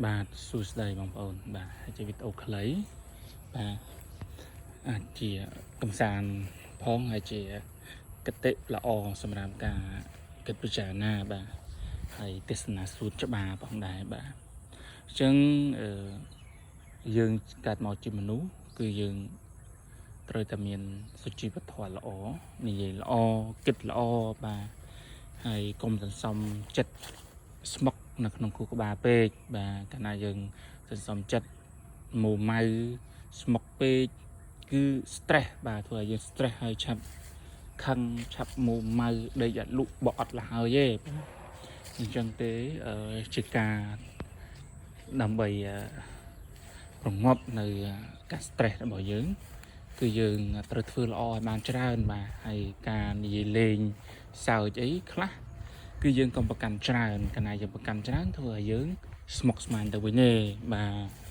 បាទសួស្តីបងប្អូនបាទជាវីដេអូខ្លីបាទអាចជាកំសាន្តផងហើយជាគតិល្អសម្រាប់ការគិតពិចារណាបាទហើយទេសនាសួតច្បារផងដែរបាទអញ្ចឹងយើងកើតមកជាមនុស្សគឺយើងត្រូវតែមានសុជីវធម៌ល្អនិយាយល្អគិតល្អបាទហើយកុំសន្សំចិត្តស្មុកនៅក្នុងខួរក្បាលពេកបាទកាលណាយើងសន្សំចិត្តមួម៉ៅស្មុកពេកគឺ stress បាទធ្វើឲ្យយើង stress ហើយឆាប់ខឹងឆាប់មួម៉ៅដេកលក់បអត់លហើយទេអញ្ចឹងទេជាការដើម្បីប្រងាប់នៅការ stress របស់យើងគឺយើងត្រូវធ្វើល្អឲ្យបានច្រើនបាទហើយការនិយាយលេងសើចអីខ្លះគឺយើងកុំប្រកាន់ច្រើនកាលណាយើងប្រកាន់ច្រើនធ្វើឲ្យយើងស្មុគស្មាញទៅវិញទេបាទ